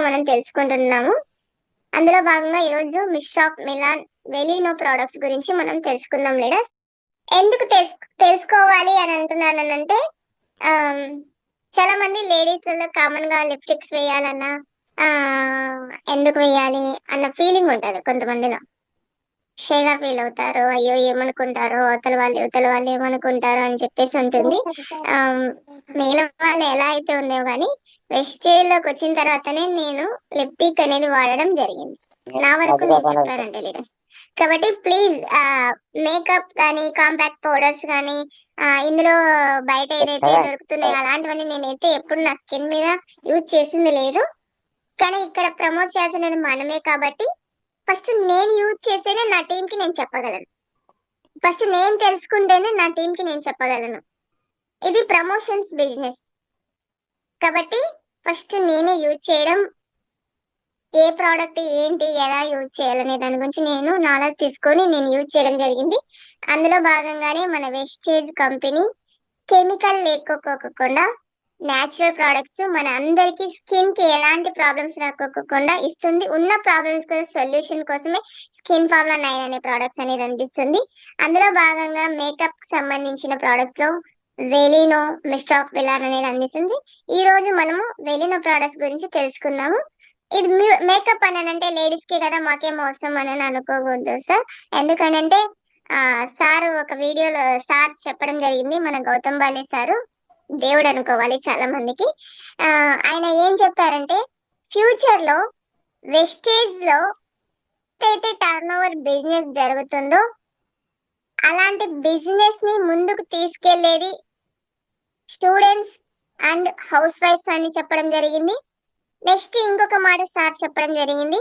మనం తెలుసుకుంటున్నాము. అందులో భాగంగా ఈరోజు మిస్ట్రాక్ మిలాన్ వెలీనో ప్రొడక్ట్స్ గురించి మనం తెలుసుకుందాం లీడర్స్. ఎందుకు తెలుసుకోవాలి అని అంటున్నానంటే ఆమ్, చాలా మంది లేడీస్లలో కామన్ గా లిప్స్టిక్స్ వేయాలన్నా ఆ ఎందుకు వేయాలి అన్న ఫీలింగ్ ఉంటది కొంతమందిలో. షేగా ఫీల్ అవుతారు, అయ్యో ఏమనుకుంటారో, అవతల వాళ్ళు ఏమనుకుంటారో అని చెప్పేసి ఉంటుంది. మిగిలిన వాళ్ళు ఎలా అయితే ఉందో కానీ వెస్టేజ్ లోకి వచ్చిన తర్వాతనే నేను లిప్టిక్ అనేది వాడడం జరిగింది. నా వరకు నేను చెప్పానంటే లీడర్స్. కాబట్టి ప్లీజ్ మేకప్ కానీ కాంపాక్ట్ పౌడర్స్ కానీ ఇందులో బయట ఏదైతే దొరుకుతున్నాయో అలాంటివన్నీ నేనైతే ఎప్పుడు నా స్కిన్ మీద యూజ్ చేసింది లేదు. కానీ ఇక్కడ ప్రమోట్ చేసినది మనమే కాబట్టి ఫస్ట్ నేను యూజ్ చేస్తేనే నా టీం కి నేను చెప్పగలను. ఫస్ట్ నేను తెలుసుకుంటేనే నా టీం కి నేను చెప్పగలను. ఇది ప్రమోషన్స్ బిజినెస్ కాబట్టి ఫస్ట్ నేనే యూజ్ చేయడం, ఏ ప్రోడక్ట్ ఏంటి ఎలా యూజ్ చేయాలనే దాని గురించి నేను నాలెడ్జ్ తీసుకొని నేను యూజ్ చేయడం జరిగింది. అందులో భాగంగానే మన వెస్టేజ్ కంపెనీ కెమికల్ లేకోకుండా న్యాచురల్ ప్రోడక్ట్స్ మన అందరికి స్కిన్ కి ఎలాంటి ప్రాబ్లమ్స్ రాకోకుండా ఇస్తుంది. ఉన్న ప్రాబ్లమ్స్ సొల్యూషన్ కోసమే స్కిన్ ఫార్ములా 9 అనే ప్రోడక్ట్స్ అనేది అందిస్తుంది. అందులో భాగంగా మేకప్ కి సంబంధించిన ప్రోడక్ట్స్ లో వెలినో మిస్ట్రాక్ మిలాన్ అనేది అందిస్తుంది. ఈ రోజు మనము వెలినో ప్రోడక్ట్స్ గురించి తెలుసుకుందాము. ఇది మేకప్ అని అంటే లేడీస్ కి కదా, మాకేం అవసరం అని అనుకోకూడదు సార్. ఎందుకనంటే సార్ ఒక వీడియోలో సార్ చెప్పడం జరిగింది, మన గౌతమ్ బాలే సారు దేవుడు అనుకోవాలి చాలా మందికి. ఆయన ఏం చెప్పారంటే ఫ్యూచర్ లో వెస్టేజ్ లో అయితే టర్న్ ఓవర్ బిజినెస్ జరుగుతుందో అలాంటి బిజినెస్ ని ముందుకు తీసుకెళ్లేది స్టూడెంట్స్ అండ్ హౌస్ వైఫ్స్ అని చెప్పడం జరిగింది. నెక్స్ట్ ఇంకొక మాట సార్ చెప్పడం జరిగింది,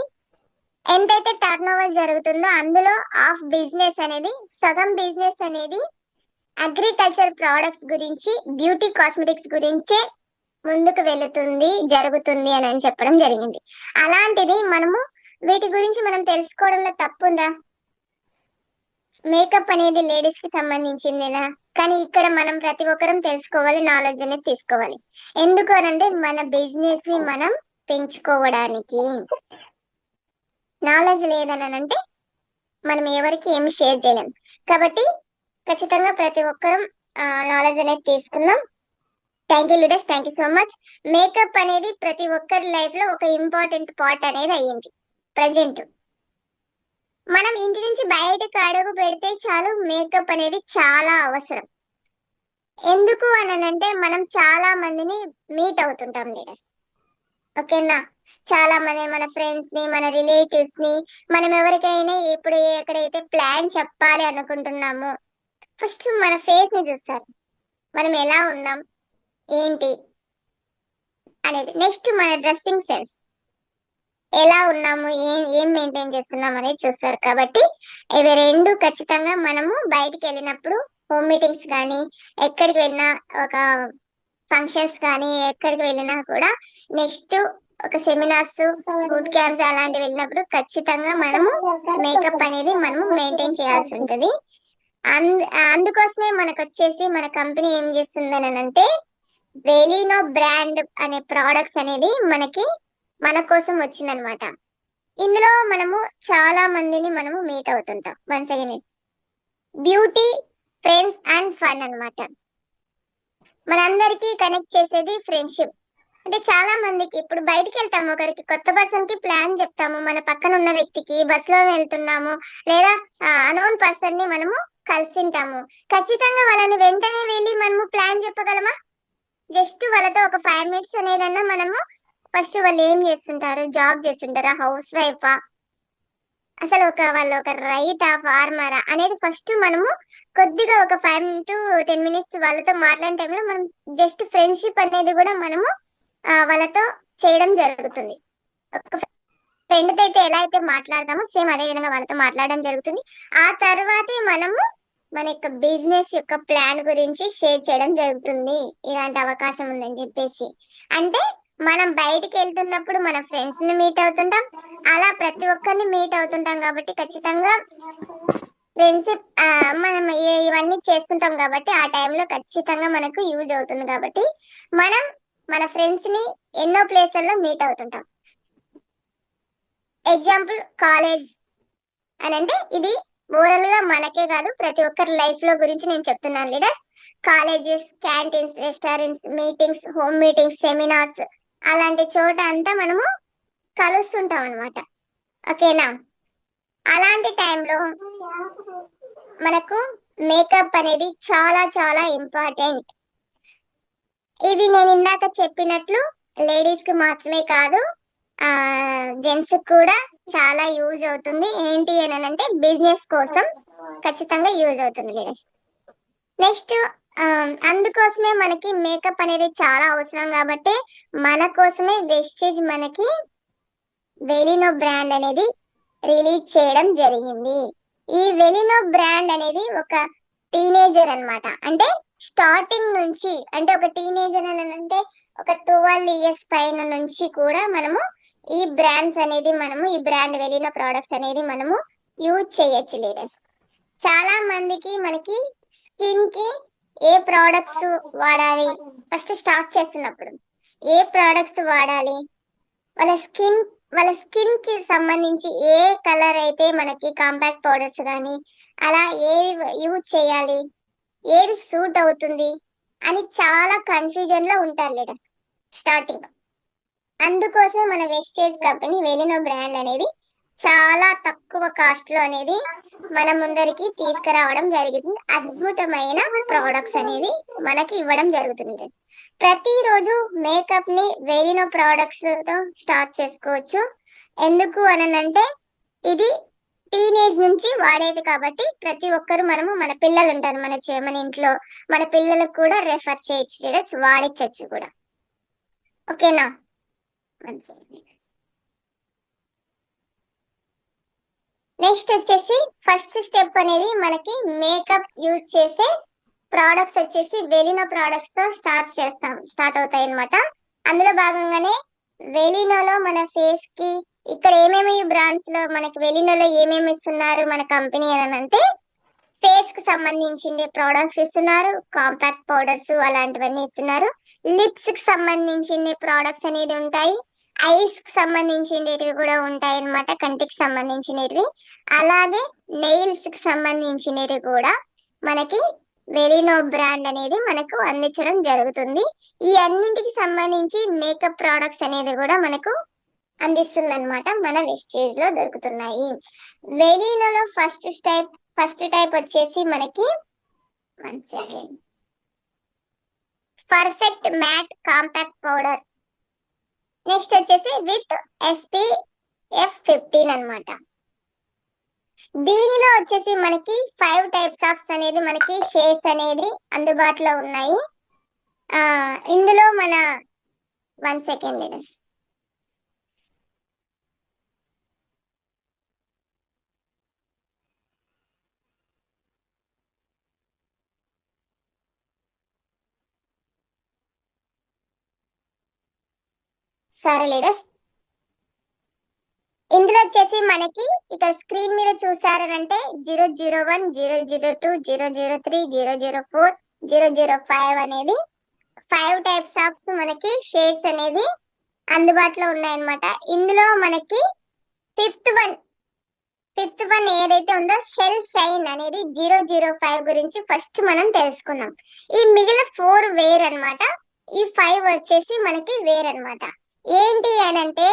ఎంతైతే టర్న్ ఓవర్ జరుగుతుందో అందులో హాఫ్ బిజినెస్ అనేది, సగం బిజినెస్ అనేది అగ్రికల్చర్ ప్రోడక్ట్స్ గురించి, బ్యూటీ కాస్మెటిక్స్ గురించే ముందుకు వెళుతుంది జరుగుతుంది అని చెప్పడం జరిగింది. అలాంటిది మనము వీటి గురించి మనం తెలుసుకోవడంలో తప్పుందా? మేకప్ అనేది లేడీస్ కి సంబంధించిందేనా? కానీ ఇక్కడ మనం ప్రతి ఒక్కరం తెలుసుకోవాలి, నాలెడ్జ్ అనేది తీసుకోవాలి. ఎందుకు అనంటే మన బిజినెస్ ని మనం పెంచుకోవడానికి. నాలెడ్జ్ లేదని అంటే మనం ఎవరికి ఏమి షేర్ చేయలేం. కాబట్టి ఖచ్చితంగా ప్రతి ఒక్కరం నాలెడ్జ్ అనేది తీసుకుందాం. Thank you leaders, thank you so much. Makeup అనేది ప్రతి ఒక్కరి లైఫ్ లో ఒక ఇంపార్టెంట్ పార్ట్ అనేది అయ్యింది. ప్రజెంట్ మనం ఇంటి నుంచి బయటకు అడుగు పెడితే చాలు మేకప్ అనేది చాలా అవసరం. ఎందుకు అంటే మనం చాలా మందిని మీట్ అవుతుంటాం లీడర్స్, ఓకేనా? చాలా మంది మన ఫ్రెండ్స్ ని, మన రిలేటివ్స్ ని, మనం ఎవరికైనా ఇప్పుడు ఎక్కడైతే ప్లాన్ చెప్పాలి అనుకుంటున్నామో ఫస్ట్ మన ఫేస్ ని చూస్తారు, మనం ఎలా ఉన్నాం ఏంటి అనేది. నెక్స్ట్ మన డ్రెస్సింగ్ సెన్స్, ఎలా ఉన్నాము, ఏం మెయింటైన్ చేస్తున్నాం అనేది చూస్తారు. కాబట్టి ఇవి రెండు ఖచ్చితంగా మనము బయటికి వెళ్ళినప్పుడు, హోమ్ మీటింగ్స్ కానీ ఎక్కడికి వెళ్ళినా, ఒక ఫంక్షన్స్ కానీ ఎక్కడికి వెళ్ళినా కూడా, నెక్స్ట్ ఒక సెమినార్స్, బూట్ క్యాంప్స్ అలాంటివి వెళ్ళినప్పుడు ఖచ్చితంగా మనము మేకప్ అనేది మనము మెయింటైన్ చేయాల్సి ఉంటుంది. అందుకోసమే మనకు వచ్చేసి మన కంపెనీ ఏం చేస్తుందని అంటే వెలినో బ్రాండ్ అనే ప్రోడక్ట్స్ అనేది మన కోసం వచ్చిందనమాట. ఇందులో మనము చాలా మందిని మనము మీట్ అవుతుంటాం. Once again beauty, friends and fun అనమాట. మనందరికీ కనెక్ట్ చేసేది ఫ్రెండ్షిప్. అంటే చాలా మందికి ఇప్పుడు బయటకు వెళ్తాము, ఒకరికి కొత్త పర్సన్ కి ప్లాన్ చెప్తాము, మన పక్కన ఉన్న వ్యక్తికి బస్ లో వెళ్తున్నాము లేదా అనోన్ పర్సన్ ని మనము కలిసింటాము. ఖచ్చితంగా వాళ్ళని వెంటనే వెళ్ళి మనము ప్లాన్ చెప్పగలమా? జస్ట్ వాళ్ళతో ఒక 5 minutes అనేదన్నా మనము ఫస్ట్ వాళ్ళు ఏం చేస్తుంటారు, జాబ్ చేస్తుంటారా, హౌస్ వైఫా, అసలు వాళ్ళు ఒక రైతా, ఫార్మరా అనేది ఫస్ట్ మనము కొద్దిగా ఒక 5 to 10 minutes వాళ్ళతో మాట్లాడే టైంలో మనం జస్ట్ ఫ్రెండ్షిప్ అనేది కూడా మనము వాళ్ళతో చేయడం జరుగుతుంది. ఒక ఫ్రెండ్ తో అయితే ఎలా అయితే మాట్లాడతామో సేమ్ అదే విధంగా వాళ్ళతో మాట్లాడడం జరుగుతుంది. ఆ తర్వాతే మనము మన యొక్క బిజినెస్ యొక్క ప్లాన్ గురించి షేర్ చేయడం జరుగుతుంది. ఇలాంటి అవకాశం ఉందని చెప్పేసి అంటే మనం బయటికి వెళ్తున్నప్పుడు మన ఫ్రెండ్స్ ని మీట్ అవుతుంటాం, అలా ప్రతి ఒక్కరిని మీట్ అవుతుంటాం. కాబట్టి ఖచ్చితంగా ఫ్రెండ్షిప్ మనం ఇవన్నీ చేస్తుంటాం కాబట్టి ఆ టైంలో ఖచ్చితంగా మనకు యూజ్ అవుతుంది. కాబట్టి మనం మన ఫ్రెండ్స్ ని ఎన్నో ప్లేసుల్లో మీట్ అవుతుంటాం. ఎగ్జాంపుల్ కాలేజ్ అని అంటే ఇది ఓవరాల్ గా మనకే కాదు ప్రతి ఒక్కరి లైఫ్ లో గురించి నేను చెప్తున్నాను leaders. Colleges, canteens, restaurants, meetings, home meetings, seminars అలాంటి చోట అంతా మనము కలుస్తుంటాం అనమాట. ఓకేనా? అలాంటి టైంలో మనకు మేకప్ అనేది చాలా చాలా ఇంపార్టెంట్. ఇది నేను ఇందాక చెప్పినట్లు లేడీస్ కి మాత్రమే కాదు, జెంట్స్ కూడా చాలా యూజ్ అవుతుంది. ఏంటి అని అంటే బిజినెస్ కోసం ఖచ్చితంగా యూజ్ అవుతుంది లేడీస్. నెక్స్ట్ అందుకోసమే మనకి మేకప్ అనేది చాలా అవసరం కాబట్టి మన కోసమే వెస్టేజ్ మనకి వెలినో బ్రాండ్ అనేది రిలీజ్ చేయడం జరిగింది. ఈ వెలినో బ్రాండ్ అనేది ఒక టీనేజర్ అన్నమాట. అంటే స్టార్టింగ్ నుంచి అంటే ఒక టీనేజర్ అని అంటే ఒక 12 ఇయర్స్ పైన నుంచి కూడా మనము ఈ బ్రాండ్స్ అనేది ఈ బ్రాండ్ వెలినో ప్రొడక్ట్స్ అనేది మనము యూజ్ చేయొచ్చు లీడర్స్. చాలా మందికి మనకి స్కిన్ కి ఏ ప్రొడక్ట్స్ వాడాలి, ఫస్ట్ స్టార్ట్ చేస్తున్నప్పుడు ఏ ప్రొడక్ట్స్ వాడాలి, వాళ్ళ స్కిన్ కి సంబంధించి ఏ కలర్ అయితే మనకి కాంపాక్ట్ పౌడర్స్ కానీ అలా ఏది యూజ్ చేయాలి, ఏది సూట్ అవుతుంది అని చాలా కన్ఫ్యూజన్ లో ఉంటారు లీడర్స్ స్టార్టింగ్. అందుకోసం మన వెస్టేజ్ కంపెనీ వెలినో బ్రాండ్ అనేది చాలా తక్కువ కాస్ట్ లో అనేది మన ముందరికి తీసుకురావడం జరిగింది. అద్భుతమైన ప్రొడక్ట్స్ అనేది మనకి ఇవ్వడం జరుగుతుంది. ప్రతిరోజు మేకప్ ని వెలినో ప్రొడక్ట్స్ తో స్టార్ట్ చేసుకోవచ్చు. ఎందుకు అనంటే ఇది టీనేజ్ నుంచి వాడేది కాబట్టి ప్రతి ఒక్కరు మన పిల్లలు ఉంటారు మన ఇంట్లో, మన పిల్లలకు కూడా రెఫర్ చేయొచ్చు, వాడించవచ్చు కూడా. ఓకేనా? నెక్స్ట్ వచ్చేసి ఫస్ట్ స్టెప్ అనేది మనకి మేకప్ యూజ్ చేసే ప్రొడక్ట్స్ వచ్చేసి వెలినో ప్రొడక్ట్స్ తో స్టార్ట్ అవుతాయి అన్నమాట. అందులో భాగంగానే వెలినోలో మన ఫేస్ కి ఇక్కడ ఏమేమి బ్రాండ్స్ లో మనకి వెలినోలో ఏమేమి ఇస్తున్నారు మన కంపెనీ అని అంటే ఫేస్ కి సంబంధించిన ప్రొడక్ట్స్ ఇస్తున్నారు, కాంపాక్ట్ పౌడర్స్ అలాంటివన్నీ ఇస్తున్నారు. లిప్స్ కి సంబంధించిన ప్రొడక్ట్స్ అనేది ఉంటాయి, ఐస్ కి సంబంధించినవి కూడా ఉంటాయి అన్నమాట, కంటికి సంబంధించినవి. అలాగే నెయిల్స్ కి సంబంధించినవి కూడా మనకి వెలినో బ్రాండ్ అనేది మనకు అందించడం జరుగుతుంది. ఈ అన్నింటికి సంబంధించి మేకప్ ప్రొడక్ట్స్ అనేది కూడా మనకు అందిస్తుంది అనమాట, మన వెస్టేజ్ లో దొరుకుతున్నాయి. వెలినోలో ఫస్ట్ టైప్ వచ్చేసి మనకి perfect matte compact powder. Next వచ్చేసి విత్ SPF 15 అన్నమాట. దీనిలో వచ్చేసి మనకి 5 టైప్స్ ఆఫ్ అనేది మనకి షేడ్స్ అనేది అందుబాటులో ఉన్నాయి. ఇందులో మన 1 సెకండ్ లీడర్స్. సరే లీడర్స్, ఇందులో వచ్చేసి మనకి ఇక్కడ స్క్రీన్ మీద చూసారనంటే 001, 002, 003, 004, 005 అనేది 5 టైప్స్ ఆఫ్ మనకి షేడ్స్ అనేది అందుబాటులో ఉన్నాయన్నమాట. ఇందులో మనకి ఫిఫ్త్ వన్ ఏదైతే ఉందో షెల్ షైన్ అనేది 005 గురించి ఫస్ట్ మనం తెలుసుకుందాం. ఈ మిగిలిన 4 వేర్ అన్నమాట, ఈ 5 వచ్చేసి మనకి వేర్ అన్నమాట. ఏంటి అని అంటే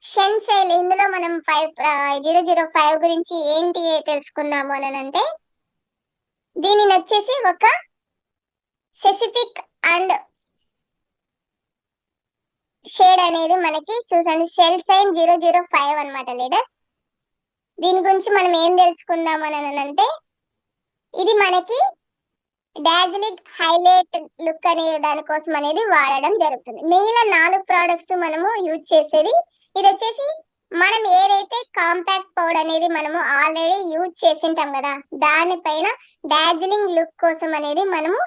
షెన్ షైల్, ఇందులో మనం 005 గురించి ఏంటి తెలుసుకుందాము అని అంటే దీనిని వచ్చేసి ఒక స్పెసిఫిక్ అండ్ షేడ్ అనేది మనకి చూసండి, షెల్ షైన్ 005 అన్నమాట లీడర్స్. దీని గురించి మనం ఏం తెలుసుకుందాం అని అంటే ఇది మనకి డాజిలింగ్ హైలైట్ లుక్ అనే దానికోసం అనేది వాడడం జరుగుతుంది. మిగిలిన 4 ప్రొడక్ట్స్ మనము యూజ్ చేసేది ఇది వచ్చేసి మనం ఏదైతే కాంపాక్ట్ పౌడర్ అనేది మనము ఆల్రెడీ యూజ్ చేసింటాం కదా, దానిపైన డాజిలింగ్ లుక్ కోసం అనేది మనము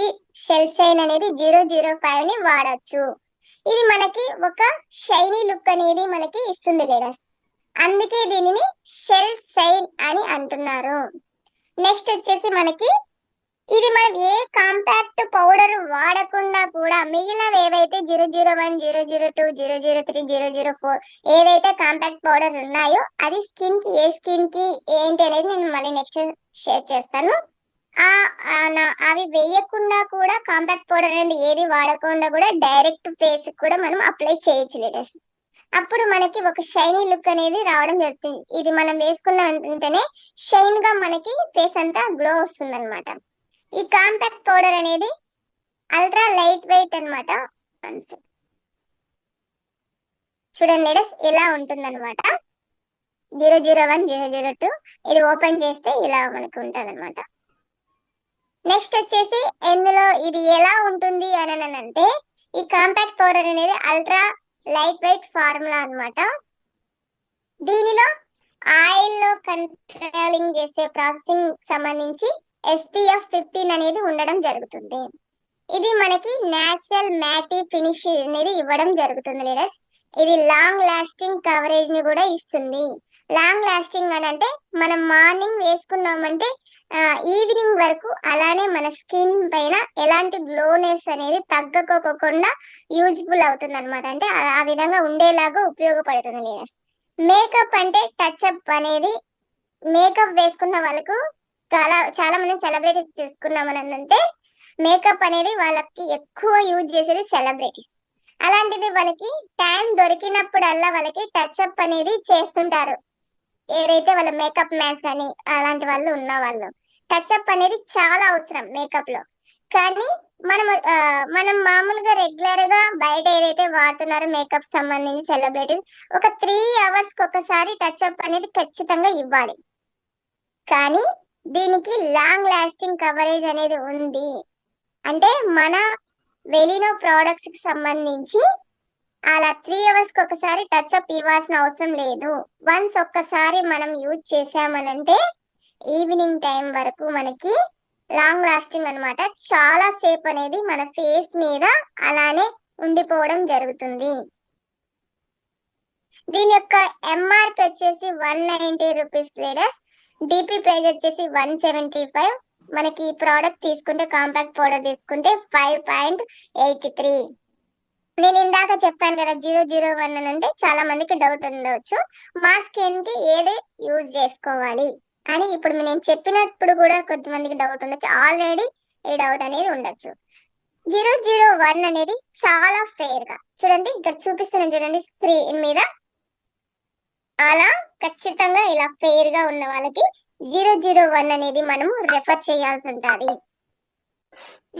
ఈ షెల్ షైన్ అనేది 005 ని వాడచ్చు. ఇది మనకి ఒక షైనీ లుక్ అనేది మనకి ఇస్తుంది లీడర్స్, అందుకే దీనిని షెల్ షైన్ అని అంటున్నారు. నెక్స్ట్ వచ్చేసి మనకి ఇది మనం ఏ కాంపాక్ట్ పౌడర్ వాడకుండా కూడా మిగిలినవి ఏవైతే 001, 002, 003, 004 ఏవైతే కాంపాక్ట్ పౌడర్ ఉన్నాయో అది స్కిన్ కి ఏ స్కిన్ కి ఏంటి అనేది నేను మళ్ళీ నెక్స్ట్ షేర్ చేస్తాను. అవి వేయకుండా కూడా కాంపాక్ట్ పౌడర్ అనేది ఏది వాడకుండా కూడా డైరెక్ట్ ఫేస్ కూడా మనం అప్లై చేయొచ్చు లేడీస్. అప్పుడు మనకి ఒక షైనీ లుక్ అనేది రావడం జరుగుతుంది. ఇది మనం వేసుకున్న వెంటనే షైన్ గా మనకి ఫేస్ అంతా గ్లో వస్తుంది అనమాట. ఈ కాంపాక్ట్ పౌడర్ అనేది అల్ట్రా లైట్ వెయిట్ అనమాట. చూడండి లేడీస్ ఇలా ఉంటుంది అనమాట. 001, 002 ఇది ఓపెన్ చేస్తే ఇలా మనకు ఉంటుంది అనమాట. నెక్స్ట్ వచ్చేసి ఇందులో ఇది ఎలా ఉంటుంది అని అంటే ఈ కాంపాక్ట్ పౌడర్ అనేది అల్ట్రా లైట్ వెయిట్ ఫార్ములా అనమాట. దీనిలో ఆయిల్ లో కంట్రోలింగ్ చేసే ప్రాసెసింగ్ సంబంధించి SPF 15 అనేది ఉండడం జరుగుతుంది. ఇది మనకి నేచురల్ మ్యాటీ ఫినిష్ అనేది ఇవ్వడం జరుగుతుంది లేడీస్. ఇది లాంగ్ లాస్టింగ్ కవరేజ్ ని కూడా ఇస్తుంది. లాంగ్ లాస్టింగ్ అని అంటే మనం మార్నింగ్ వేసుకున్నామంటే ఈవినింగ్ వరకు అలానే మన స్కిన్ పైన ఎలాంటి గ్లోనెస్ అనేది తగ్గకోకుండా యూజ్ఫుల్ అవుతుంది అనమాట. అంటే ఆ విధంగా ఉండేలాగా ఉపయోగపడుతుంది లేడీస్. మేకప్ అంటే టచ్ అప్ అనేది మేకప్ వేసుకున్న వాళ్ళకు చాలా మంది సెలబ్రిటీస్ తీసుకున్నామని అంటే మేకప్ అనేది వాళ్ళకి ఎక్కువ యూజ్ చేసేది సెలబ్రిటీస్. అలాంటిది వాళ్ళకి టైం దొరికినప్పుడల్లా వాళ్ళకి టచ్ అప్ అనేది చేస్తుంటారు. ఏదైతే వాళ్ళ మేకప్ మ్యాన్స్ కానీ అలాంటి వాళ్ళు ఉన్న వాళ్ళు టచ్ అప్ అనేది చాలా అవసరం మేకప్ లో. కానీ మనం మామూలుగా రెగ్యులర్ గా బయట ఏదైతే వాడుతున్నారో మేకప్ సంబంధించి సెలబ్రిటీస్ ఒక 3 hours కి ఒకసారి టచ్ అప్ అనేది ఖచ్చితంగా ఇవ్వాలి. కానీ దీనికి లాంగ్ లాస్టింగ్ కవరేజ్ అనేది ఉంది. అంటే మన వెలినో ప్రోడక్ట్స్ కి సంబంధించి అలా 3 hours కి ఒకసారి టచ్ అప్ ఇవ్వాల్సిన అవసరం లేదు. వన్స్ ఒక్కసారి మనం యూజ్ చేసామనంటే ఈవినింగ్ టైం వరకు మనకి లాంగ్ లాస్టింగ్ అనమాట. చాలా సేపు అనేది మన ఫేస్ మీద అలానే ఉండిపోవడం జరుగుతుంది. దీని యొక్క MRP వచ్చేసి 190 రూపీస్ లేడీస్. DP ప్రైస్ వచ్చేసి 175. మనకి ఈ ప్రోడక్ట్ తీసుకుంటే కాంపాక్ట్ పౌడర్ తీసుకుంటే 5.83. నేను ఇందాక చెప్పాను కదా 001 అని అంటే చాలా మందికి డౌట్ ఉండవచ్చు మా స్కిన్ కి ఏది యూజ్ చేసుకోవాలి అని. ఇప్పుడు నేను చెప్పినప్పుడు కూడా కొంతమందికి డౌట్ ఉండొచ్చు, ఆల్రెడీ ఈ డౌట్ అనేది ఉండొచ్చు. 001 అనేది చాలా ఫెయిర్ గా చూడండి, ఇక్కడ చూపిస్తున్నాను చూడండి స్క్రీన్ మీద. అలా ఖచ్చితంగా ఇలా ఫెయిర్ గా ఉన్న వాళ్ళకి 001 అనేది మనము రెఫర్ చేయాల్సి ఉంటుంది.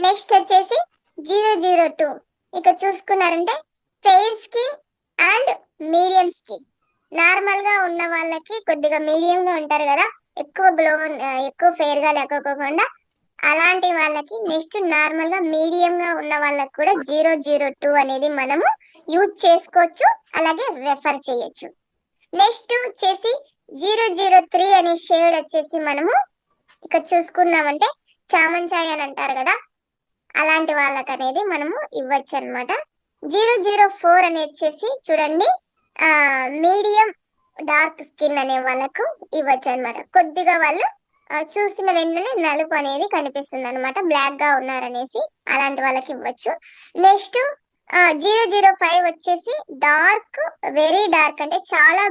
నెక్స్ట్ వచ్చేసి 002 ఇక్కడ చూసుకున్నారంటే fair skin and medium skin. Normal గా ఉన్న వాళ్ళకి కొద్దిగా మీడియం గా ఉంటారు కదా, ఎక్కువ ఫెయిర్ గా లేకపోకుండా అలాంటి వాళ్ళకి. నెక్స్ట్ నార్మల్ గా మీడియం గా ఉన్న వాళ్ళకి కూడా 002 అనేది మనము యూజ్ చేసుకోవచ్చు, అలాగే రెఫర్ చేయొచ్చు. నెక్స్ట్ వచ్చేసి 003 అనే షేడ్ వచ్చేసి మనము ఇక్కడ చూసుకున్నామంటే చామంచాయ్ అని అంటారు కదా, అలాంటి వాళ్ళకి అనేది మనము ఇవ్వచ్చు అనమాట. 004 అనేది వచ్చేసి చూడండి మీడియం డార్క్ స్కిన్ అనే వాళ్ళకు ఇవ్వచ్చు అనమాట. కొద్దిగా వాళ్ళు చూసిన వెంటనే నలుపు అనేది కనిపిస్తుంది అనమాట, బ్లాక్ గా ఉన్నారనేసి అలాంటి వాళ్ళకి ఇవ్వచ్చు. నెక్స్ట్ 005 వచ్చేసి డార్క్, వెరీ డార్క్ అంటే చాలా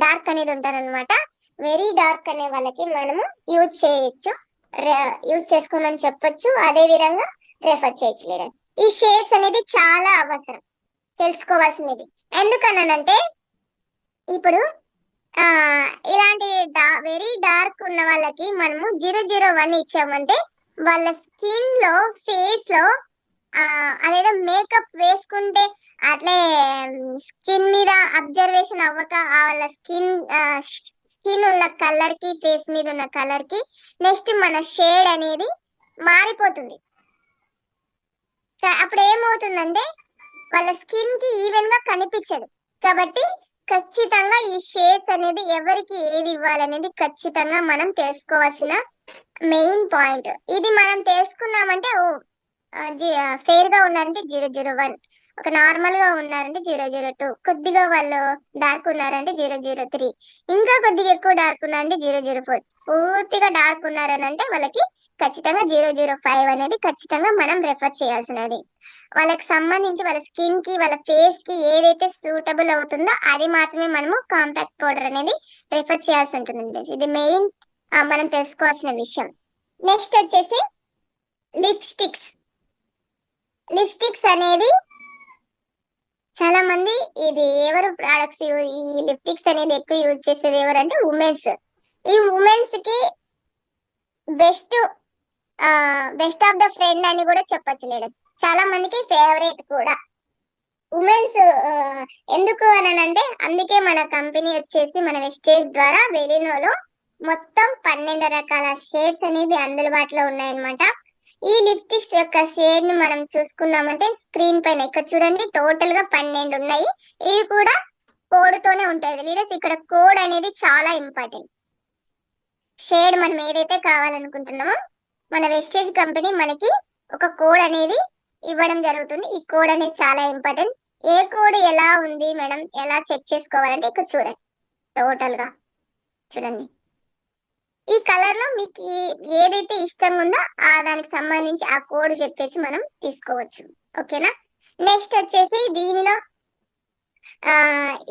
డార్క్ అనేది ఉంటారనమాట. వెరీ డార్క్ అనే వాళ్ళకి మనము యూజ్ చేయొచ్చు, యూజ్ చేసుకోమని చెప్పొచ్చు, అదే విధంగా రెఫర్ చేయొచ్చు లేదా. ఈ షేడ్స్ అనేది చాలా అవసరం తెలుసుకోవాల్సినది. ఎందుకనంటే ఇప్పుడు ఇలాంటి వెరీ డార్క్ ఉన్న వాళ్ళకి మనము 001 ఇచ్చామంటే వాళ్ళ స్కిన్ లో ఫేస్ లో అదేదో మేకప్ వేసుకుంటే అట్లే స్కిన్ మీద అబ్జర్వేషన్ అవ్వక వాళ్ళ స్కిన్ ఉన్న కలర్ కి ఫేస్ మీద ఉన్న కలర్ కి నెక్స్ట్ మన షేడ్ అనేది మారిపోతుంది. అప్పుడు ఏమవుతుందంటే వాళ్ళ స్కిన్ కి ఈవెన్ గా కనిపించదు. కాబట్టి ఖచ్చితంగా ఈ షేడ్స్ అనేది ఎవరికి ఏది ఇవ్వాలనేది ఖచ్చితంగా మనం తెలుసుకోవాల్సిన మెయిన్ పాయింట్. ఇది మనం తెలుసుకున్నామంటే ఫెయిర్ గా ఉన్నారంటే 001, ఒక నార్మల్ గా ఉన్నారంటే 002, కొద్దిగా వాళ్ళు డార్క్ ఉన్నారంటే 003, ఇంకా కొద్దిగా ఎక్కువ డార్క్ ఉన్నారంటే 004. పూర్తిగా డార్క్ ఉన్నారని అంటే వాళ్ళకి ఖచ్చితంగా 005 అనేది ఖచ్చితంగా మనం రెఫర్ చేయాల్సినది. వాళ్ళకి సంబంధించి వాళ్ళ స్కిన్ కి వాళ్ళ ఫేస్ కి ఏదైతే సూటబుల్ అవుతుందో అది మాత్రమే మనము కాంపాక్ట్ పౌడర్ అనేది రెఫర్ చేయాల్సి ఉంటుంది. ఇది మెయిన్ మనం తెలుసుకోవాల్సిన విషయం. నెక్స్ట్ వచ్చేసి లిప్స్టిక్స్. లిప్స్టిక్స్ అనేది చాలా మంది ఇది ఎవరు ప్రొడక్ట్స్ ఈ లిప్స్టిక్స్ అనేది ఎక్కువ యూజ్ చేసేది ఎవరంటే ఉమెన్స్. ఈ ఉమెన్స్ కి best best of the friend అని కూడా చెప్పొచ్చు లేడీస్. చాలా మందికి ఫేవరెట్ కూడా ఉమెన్స్. ఎందుకు అని అంటే అందుకే మన కంపెనీ వచ్చేసి మన వెస్టేజ్ ద్వారా వెలినోలో మొత్తం 12 రకాల షేడ్స్ అనేది అందుబాటులో ఉన్నాయన్నమాట. ఈ లిప్స్టిక్స్ యొక్క షేడ్ ని మనం చూసుకున్నామంటే స్క్రీన్ పైన ఇక్కడ చూడండి టోటల్ గా 12 ఉన్నాయి. ఇవి కూడా కోడ్ తోనే ఉంటాయి లీడర్స్. ఇక్కడ కోడ్ అనేది చాలా ఇంపార్టెంట్. షేడ్ మనం ఏదైతే కావాలనుకుంటున్నామో మన వెస్టేజ్ కంపెనీ మనకి ఒక కోడ్ అనేది ఇవ్వడం జరుగుతుంది. ఈ కోడ్ అనేది చాలా ఇంపార్టెంట్. ఏ కోడ్ ఎలా ఉంది మేడం ఎలా చెక్ చేసుకోవాలంటే ఇక్కడ చూడండి టోటల్ గా చూడండి. ఈ కలర్ లో మీకు ఏదైతే ఇష్టం ఉందో దానికి సంబంధించి ఆ కోడ్ చెప్పేసి మనం తీసుకోవచ్చు. ఓకేనా. నెక్స్ట్ వచ్చేసి దీనిలో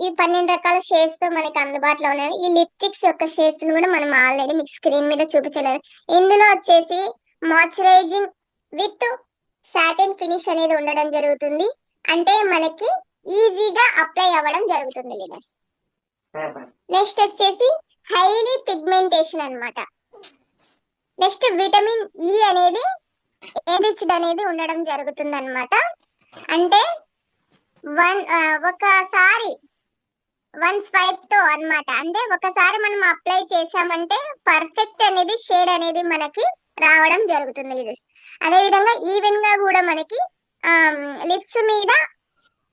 ఈ 12 రకాల షేడ్స్ తో మనకి అందుబాటులో ఉన్నాయి. ఈ లిప్స్టిక్స్ యొక్క షేడ్స్ కూడా మనం ఆల్రెడీ మీకు స్క్రీన్ మీద చూపించలేదు. ఇందులో వచ్చేసి మాయిశ్చరైజింగ్ విత్ సాటిన్ ఫినిష్ అనేది ఉండడం జరుగుతుంది. అంటే మనకి ఈజీగా అప్లై అవ్వడం జరుగుతుంది లీడర్స్. నెక్స్ట్ వచ్చేసి హైలీ పిగ్మెంటేషన్ అన్నమాట. నెక్స్ట్ విటమిన్ ఈ అనేది ఎన్రిచ్డ్ అనేది ఉండడం జరుగుతుంది అన్నమాట. అంటే ఒకసారి వన్ స్వైప్ తో అన్నమాట. అంటే ఒకసారి మనం అప్లై చేసామంటే పర్ఫెక్ట్ అనేది షేడ్ అనేది మనకి రావడం జరుగుతుంది. అదే విధంగా ఈవెన్ గా కూడా మనకి లిప్స్ మీద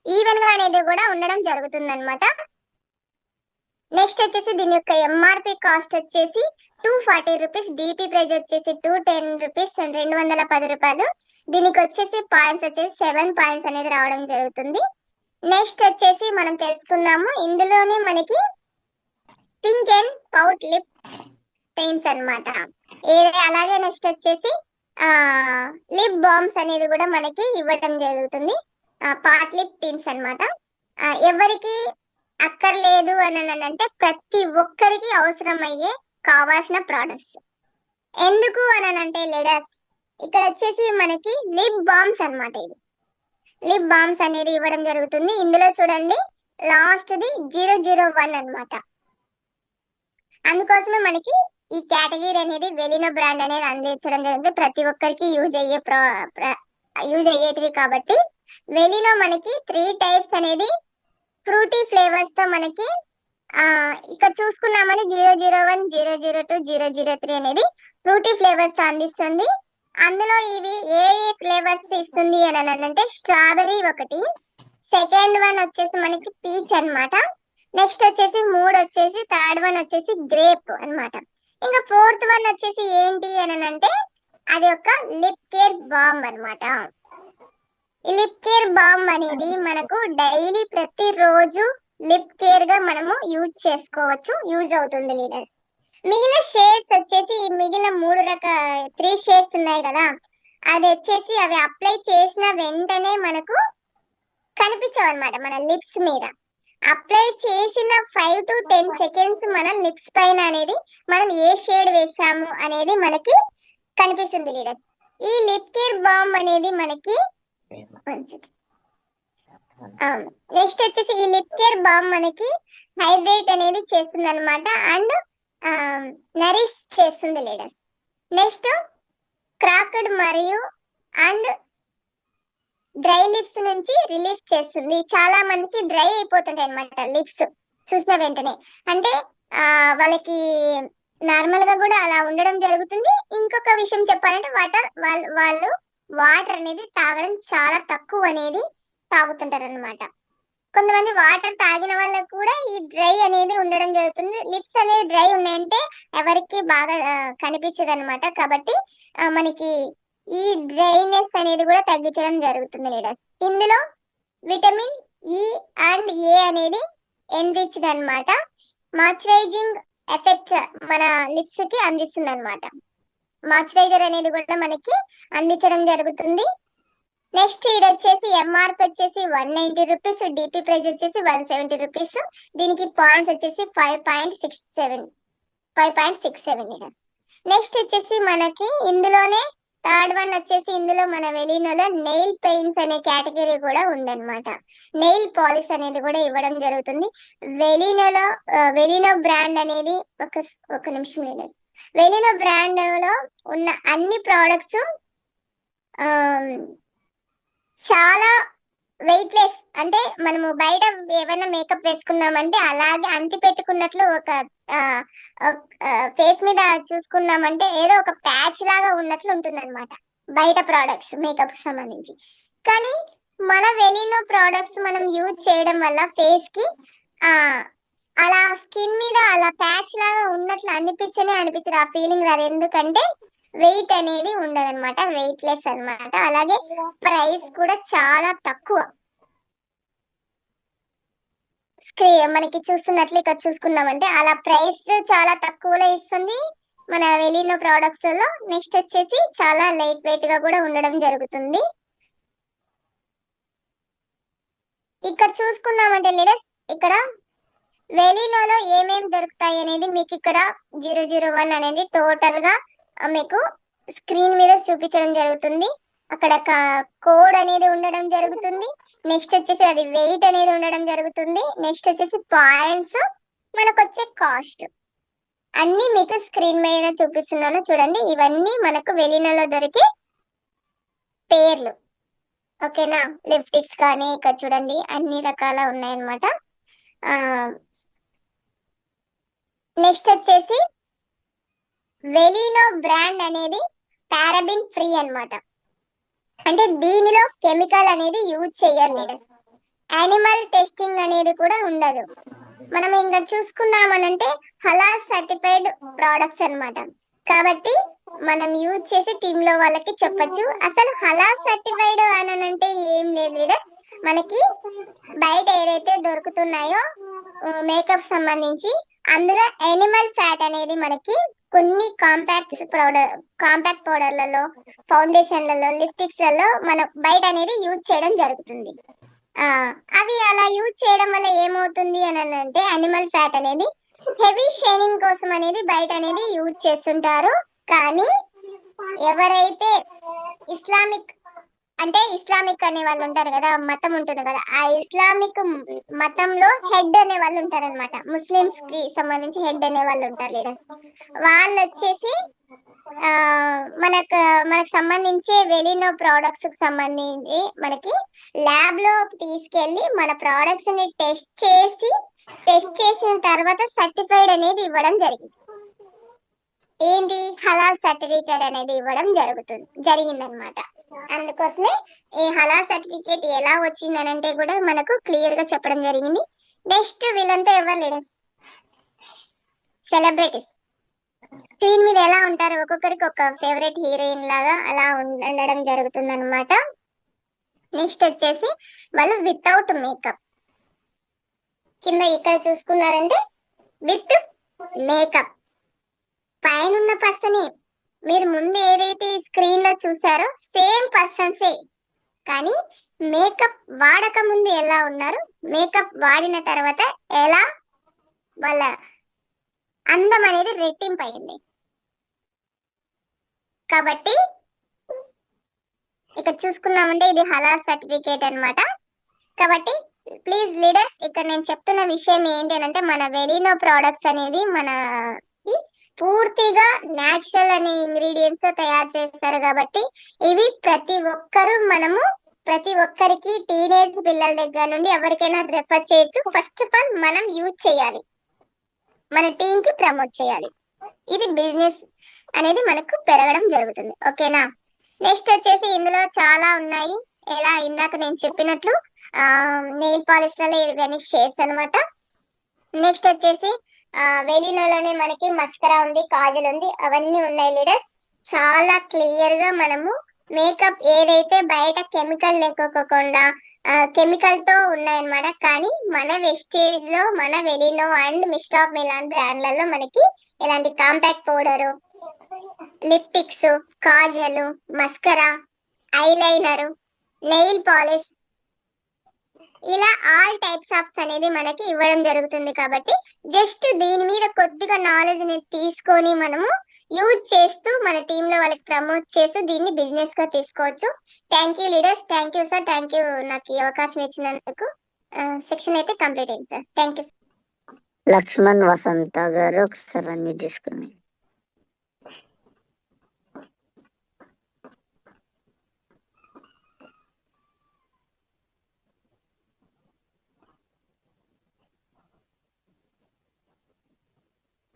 ఈవెన్ గా అనేది కూడా ఉండడం జరుగుతుంది అన్నమాట. నెక్స్ట్ వచ్చేసి దీని యొక్క ఎంఆర్పి కాస్ట్ వచ్చేసి 240 రూపీస్. డిపి ప్రైస్ వచ్చేసి 210 రూపీస్, 210 రూపాయలు. దీనికి వచ్చేసి పాయింట్స్ వచ్చేసి 7 పాయింట్స్ అనేది రావడం జరుగుతుంది. నెక్స్ట్ వచ్చేసి మనం తెలుసుకుందాము. ఇందులోనే మనకి pink and pout lip paints అన్నమాట. అలాగే నెక్స్ట్ వచ్చేసి లిప్ బామ్స్ అనేది కూడా మనకి ఇవ్వడం జరుగుతుంది. పార్ట్ లిప్ టిన్స్ అన్నమాట. ఎవరికి అక్కర్లేదు అని అంటే ప్రతి ఒక్కరికి అవసరమయ్యే కావాల్సిన ప్రోడక్ట్స్. ఎందుకు అని అంటే లేడర్స్ ఇక్కడ వచ్చేసి మనకి లిప్ బామ్స్ అన్నమాట. ఇది లిప్ బామ్స్ అనేది ఇవ్వడం జరుగుతుంది. ఇందులో చూడండి లాస్ట్ ది 001 అన్నమాట. అందుకోసమే మనకి ఈ కేటగిరీ అనేది వెలినో బ్రాండ్ అనేది అందించడం జరుగుతుంది. ప్రతి ఒక్కరికి యూజ్ అయ్యేటివి కాబట్టి వెలినో మనకి 3 టైప్స్ అనేది ఫ్రూటీ ఫ్లేవర్స్ తో మనకి ఇక్కడ చూసుకున్నామని 001, 002, 003 అనేది ఫ్రూటీ ఫ్లేవర్స్ అందిస్తుంది. అందులో ఇవి ఏ ఫ్లేవర్స్ ఇస్తుంది అని అంటే స్ట్రాబెరీ ఒకటి, సెకండ్ వన్ వచ్చేసి మనకి పీచ్ అన్నమాట. నెక్స్ట్ వచ్చేసి వచ్చేసి థర్డ్ వన్ వచ్చేసి గ్రేప్ అన్నమాట. ఇంకా ఫోర్త్ వన్ వచ్చేసి ఏంటి అని అంటే అది ఒక లిప్ కేర్ బామ్ అన్నమాట. ఈ లిప్ కేర్ బామ్ అనేది మనకు డైలీ ప్రతిరోజు లిప్ కేర్ గా మనము యూజ్ చేసుకోవచ్చు, యూజ్ అవుతుంది లీడర్స్. మిగిలిన షేడ్స్ వచ్చేసి మిగిలిన 3 షేడ్స్ ఉన్నాయి కదా, అది వచ్చేసి అవి అప్లై చేసిన వెంటనే మనకు కనిపించవు అనమాట మన లిప్స్ మీద. అప్లై చేసిన 5 to 10 సెకండ్స్ మన లిప్స్ పైన అనేది మనం ఏ షేడ్ వేసాము అనేది మనకి కనిపిస్తుంది లీడర్. ఈ లిప్ కేర్ బామ్ అనేది మనకి నెక్స్ట్ వచ్చేసి ఈ లిప్ కేర్ బామ్ మనకి హైడ్రేట్ అనేది చేస్తుంది అనమాట అండ్ నరిష్ చేస్తుంది లీడర్స్. నెక్స్ట్ క్రాక్డ్ మరియు అండ్ డ్రై లిప్స్ నుంచి రిలీఫ్ చేస్తుంది. చాలా మందికి డ్రై అయిపోతుంటాయి అనమాట లిప్స్ చూసిన వెంటనే. అంటే వాళ్ళకి నార్మల్ గా కూడా అలా ఉండడం జరుగుతుంది. ఇంకొక విషయం చెప్పాలంటే వాళ్ళు వాటర్ అనేది తాగడం చాలా తక్కువ అనేది తాగుతుంటారు అనమాట. కొంతమంది వాటర్ తాగిన వాళ్ళకు కూడా ఈ డ్రై అనేది ఉండడం జరుగుతుంది. లిప్స్ అనేది డ్రై ఉన్నాయంటే ఎవరికి బాగా కనిపించదు అనమాట. కాబట్టి మనకి ఈ డ్రైనెస్ అనేది కూడా తగ్గించడం జరుగుతుంది లీడర్స్. ఇందులో విటమిన్ ఈ అండ్ ఏ అనేది ఎన్రిచ్డ్ అనమాట. మాయిశ్చరైజింగ్ ఎఫెక్ట్ మన లిప్స్ కి అందిస్తుంది అనమాట. మాయిశ్చరైజర్ అనేది కూడా మనకి అందించడం జరుగుతుంది. నెక్స్ట్ ఇది వచ్చేసి ఎంఆర్పి వచ్చేసి 190 రూపీస్, డిపి ప్రైస్ వచ్చేసి 170 రూపీస్. దీనికి పాయింట్స్ వచ్చేసి 5.67 లీటర్స్. నెక్స్ట్ వచ్చేసి మనకి ఇందులోనే థర్డ్ వన్ వచ్చేసి ఇందులో మన వెలీనోలో నెయిల్ పెయింట్స్ అనే కేటగిరీ కూడా ఉందన్నమాట. నెయిల్ పాలిష్ అనేది కూడా ఇవ్వడం జరుగుతుంది. వెలీనోలో వెలీనో బ్రాండ్ అనేది ఒక నిమిషం లీటర్స్. వెలీనో బ్రాండ్ లో ఉన్న అన్ని ప్రోడక్ట్స్ చాలా వెయిట్లెస్, అంటే మనము బయట ఏమైనా మేకప్ వేసుకున్నామంటే అలాగే అంటి పెట్టుకున్నట్లు ఒక ఫేస్ మీద చూసుకున్నామంటే ఏదో ఒక ప్యాచ్ లాగా ఉన్నట్లు ఉంటుంది అనమాట బయట ప్రోడక్ట్స్ మేకప్ సంబంధించి. కానీ మన వెలీనో ప్రోడక్ట్స్ మనం యూజ్ చేయడం వల్ల ఫేస్ కి అలా స్కిన్ మీద అలా ప్యాచ్ లాగా ఉన్నట్లు అనిపించదు, ఆ ఫీలింగ్ రాదు. ఎందుకంటే వెయిట్ అనేది ఉండదన్నమాట, వెయిట్లెస్ అన్నమాట. అలాగే ప్రైస్ కూడా చాలా తక్కువ. మనకి చూస్తున్నట్లు ఇక్కడ చూసుకున్నామంటే అలా ప్రైస్ చాలా తక్కువలో ఇస్తుంది మన వెలీనో ప్రోడక్ట్స్ లో. నెక్స్ట్ వచ్చేసి చాలా లైట్ వెయిట్ గా కూడా ఉండడం జరుగుతుంది. ఇక్కడ చూసుకున్నామంటే లీడర్స్, ఇక్కడ వెలీనోలో ఏమేమి దొరుకుతాయి అనేది మీకు ఇక్కడ 001 అనేది టోటల్ గా మీకు స్క్రీన్ మీద చూపించడం జరుగుతుంది. అక్కడ కోడ్ అనేది ఉండడం జరుగుతుంది. నెక్స్ట్ వచ్చేసి అది వెయిట్ అనేది ఉండడం జరుగుతుంది. నెక్స్ట్ వచ్చేసి పాయింట్స్, మనకు వచ్చే కాస్ట్ అన్ని మీకు స్క్రీన్ మీద చూపిస్తున్నాను చూడండి. ఇవన్నీ మనకు వెలీనోలో దొరికే పేర్లు, ఓకేనా. లిప్స్టిక్స్ కానీ ఇక్కడ చూడండి అన్ని రకాల ఉన్నాయన్నమాట. నెక్స్ట్ వచ్చేసి వెలీనో బ్రాండ్ అనేది పారాబిన్ ఫ్రీ అన్నమాట. అంటే దీనిలో కెమికల్ అనేది యూజ్ చేయలేదు, యానిమల్ టెస్టింగ్ అనేది కూడా ఉండదు. మనం ఇంకా చూసుకున్నామనంటే హలాల్ సర్టిఫైడ్ ప్రోడక్ట్స్ అన్నమాట. కాబట్టి మనం యూజ్ చేసి టీమ్ లో వాళ్ళకి చెప్పొచ్చు. అసలు హలాల్ సర్టిఫైడ్ అని అంటే ఏం లేదు లీడర్స్, మనకి బయట ఏదైతే దొరుకుతున్నాయో మేకప్ సంబంధించి అందులో యానిమల్ ఫ్యాట్ అనేది మనకి కొన్ని కాంపాక్ట్ పౌడర్లలో, ఫౌండేషన్లలో, లిప్స్టిక్స్లలో మన బయట అనేది యూజ్ చేయడం జరుగుతుంది. అవి అలా యూజ్ చేయడం వల్ల ఏమవుతుంది అని అంటే యానిమల్ ఫ్యాట్ అనేది హెవీ షైనింగ్ కోసం అనేది బయట అనేది యూజ్ చేస్తుంటారు. కానీ ఎవరైతే ఇస్లామిక్ అనే వాళ్ళు ఉంటారు కదా, మతం ఉంటుంది కదా, ఆ ఇస్లామిక్ మతంలో హెడ్ అనే వాళ్ళు ఉంటారు అనమాట. ముస్లిమ్స్ కి సంబంధించి హెడ్ అనే వాళ్ళు ఉంటారు లీడర్స్. వాళ్ళు వచ్చేసి మనకు సంబంధించే వెలీనో ప్రోడక్ట్స్ కి సంబంధించి మనకి ల్యాబ్ లో తీసుకెళ్లి మన ప్రోడక్ట్స్ ని టెస్ట్ చేసిన తర్వాత సర్టిఫైడ్ అనేది ఇవ్వడం జరిగింది. ఏంటి హలాల్ సర్టిఫికేట్ అనేది ఇవ్వడం జరిగిందనమాట. అందుకోసమే ఈ హలాల్ సర్టిఫికేట్ ఎలా వచ్చిందని అంటే కూడా మనకు క్లియర్ గా చెప్పడం జరిగింది. నెక్స్ట్ వీళ్ళంతా ఎవరు లీడర్స్, సెలబ్రిటీస్. స్క్రీన్ మీద ఎలా ఉంటారు, ఒక్కొక్కరికి ఒక ఫేవరెట్ హీరోయిన్ లాగా అలా ఉండడం జరుగుతుంది అనమాట. నెక్స్ట్ వచ్చేసి వాళ్ళు వితౌట్ మేకప్, కింద ఇక్కడ చూసుకున్నారంటే విత్ మేకప్. పైన పర్సన్ మీరు ముందు ఏదైతే స్క్రీన్ లో చూసారో సేమ్ పర్సన్సే, కానీ మేకప్ వాడక ముందు ఎలా ఉన్నారు, మేకప్ వాడిన తర్వాత ఎలా వాళ్ళ అందం అనేది రెట్టింపు అయింది. కాబట్టి ఇక్కడ చూసుకున్నామంటే ఇది హలాల్ సర్టిఫికేట్ అన్నమాట. కాబట్టి ప్లీజ్ లీడర్స్, ఇక్కడ నేను చెప్తున్న విషయం ఏంటి అంటే మన వెలీనో ప్రోడక్ట్స్ అనేది మనకి పూర్తిగా న్యాచురల్ అనే ఇంగ్రీడియంట్స్ తయారు చేస్తారు. కాబట్టి ఇవి ప్రతి ఒక్కరికి టీనేజ్ పిల్లల దగ్గర నుండి ఎవరికైనా రెఫర్ చేయొచ్చు. ఫస్ట్ ఆఫ్ ఆల్ మనం యూజ్ చేయాలి, మన టీం కి ప్రమోట్ చేయాలి. ఇది బిజినెస్ అనేది మనకు పెరగడం జరుగుతుంది, ఓకేనా. నెక్స్ట్ వచ్చేసి ఇందులో చాలా ఉన్నాయి. ఎలా ఇందాక నేను చెప్పినట్లు నెయిల్ పాలిష్ లలో ఇవన్నీ షేడ్స్ అనమాట. నెక్స్ట్ వచ్చేసి వెలీనోలోనే మనకి మస్కరా ఉంది, కాజల్ ఉంది, అవన్నీ ఉన్నాయి లీడర్స్. చాలా క్లియర్ గా మనము మేకప్ ఏదైతే బయట కెమికల్ లేకోకుండా కెమికల్ తో ఉన్నాయన్నమాట. కానీ మన వెస్టేజ్ లో మన వెలినో అండ్ మిస్టర్ ఆఫ్ మిలాన్ బ్రాండ్లలో మనకి ఇలాంటి compact powder, lipsticks, kajal, mascara, eyeliner, nail polish, ఇలా ఆల్ టైప్స్ ఆఫ్ అనేది మనకి ఇవ్వడం జరుగుతుంది. కాబట్టి జస్ట్ దీని మీద కొద్దిగా నాలెడ్జ్ ని తీసుకొని మనము యూజ్ చేస్తూ మన టీమ్ లో వాళ్ళకి ప్రమోట్ చేస్తూ దీన్ని బిజినెస్ గా తీసుకోవచ్చు. Thank you leaders, thank you sir, thank you నాకు ఈ అవకాశం ఇచ్చినందుకు. సెక్షన్ అయితే కంప్లీట్ అయింది సార్. Thank you. లక్ష్మణ్ వసంత గారు ఒకసారి అన్మ్యూట్ చేసుకుని.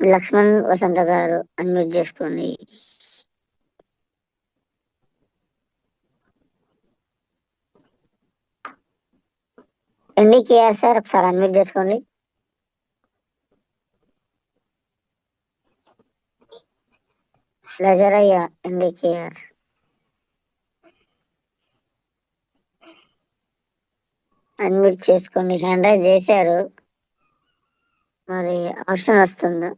లక్ష్మణ్ వసంత గారు అన్మ్యూట్ చేసుకోండి. ఎన్డీకేఆర్ సార్ ఒకసారి అన్మ్యూట్ చేసుకోండి. లజరయ్య ఎన్డీకేఆర్ అన్మ్యూట్ చేసుకోండి. హ్యాండ్ రైజ్ చేశారు, మరి ఆప్షన్ వస్తుందా?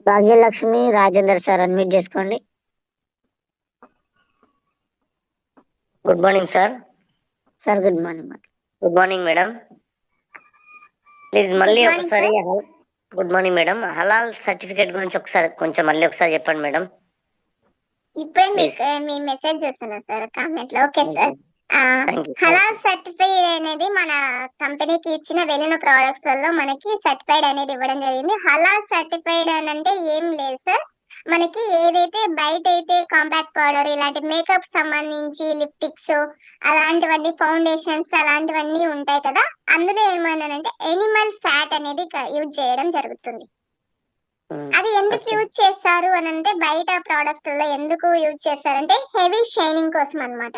భాగ్యలక్ష్మి రాజేందర్ సార్ అన్మ్యూట్ చేసుకోండి. Good morning sir. Sir good morning. Good morning madam. Please మళ్ళీ ఒకసారి good morning madam. Halal certificate గురించి ఒకసారి కొంచెం మళ్ళీ ఒకసారి చెప్పండి మేడం. ఇప్పుడే మీ మెసేజ్ చేస్తున్నా సార్ కామెంట్ లో. Okay sir. హలాల్ సర్టిఫైడ్ అనేది మన కంపెనీకి ఇచ్చిన వెళ్ళిన ప్రోడక్ట్స్ లో మనకి సర్టిఫైడ్ అనేది ఇవ్వడం జరిగింది. హలాల్ సర్టిఫైడ్ అని అంటే ఏం లేదు సార్, మనకి ఏదైతే బయట అయితే కాంపాక్ట్ పౌడర్ ఇలాంటి మేకప్ సంబంధించి లిప్టిక్స్ అలాంటివన్నీ ఫౌండేషన్స్ అలాంటివన్నీ ఉంటాయి కదా, అందులో ఏమన్నానంటే ఎనిమల్ ఫ్యాట్ అనేది యూజ్ చేయడం జరుగుతుంది. అది ఎందుకు యూజ్ చేస్తారు అని అంటే బయట ప్రోడక్ట్స్ లో ఎందుకు యూజ్ చేస్తారంటే హెవీ షైనింగ్ కోసం అన్నమాట.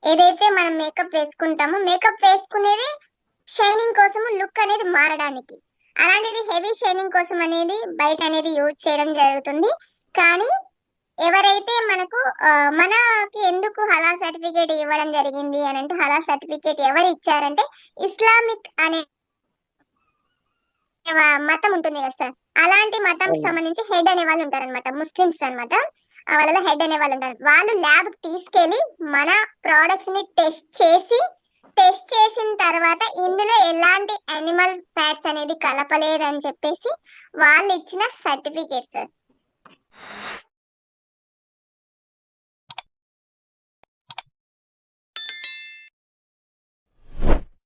ఏదైతే మనం మేకప్ వేసుకుంటామో మేకప్ వేసుకునేది షైనింగ్ కోసం, లుక్ అనేది మారడానికి. అలాంటిది హెవీ షైనింగ్ కోసం అనేది బయట అనేది యూజ్ చేయడం జరుగుతుంది. కానీ ఎవరైతే మనకి ఎందుకు హలాల్ సర్టిఫికేట్ ఇవ్వడం జరిగింది అని అంటే, హలాల్ సర్టిఫికేట్ ఎవరు ఇచ్చారంటే ఇస్లామిక్ అనే మతం ఉంటుంది కదా సార్, అలాంటి మతం సంబంధించి హెడ్ అనే వాళ్ళు ఉంటారన్నమాట, ముస్లిమ్స్ అన్నమాట. వాళ్ళలో హెడ్ అనే వాళ్ళు ఉంటారు. వాళ్ళు ల్యాబ్ తీసుకెళ్లి మన ప్రోడక్ట్స్ ని టెస్ట్ చేసిన తర్వాత ఇందులో ఎలాంటి అనిమల్ ఫ్యాట్స్ అనేది కలపలేదని చెప్పేసి వాళ్ళు ఇచ్చిన సర్టిఫికేట్ సార్.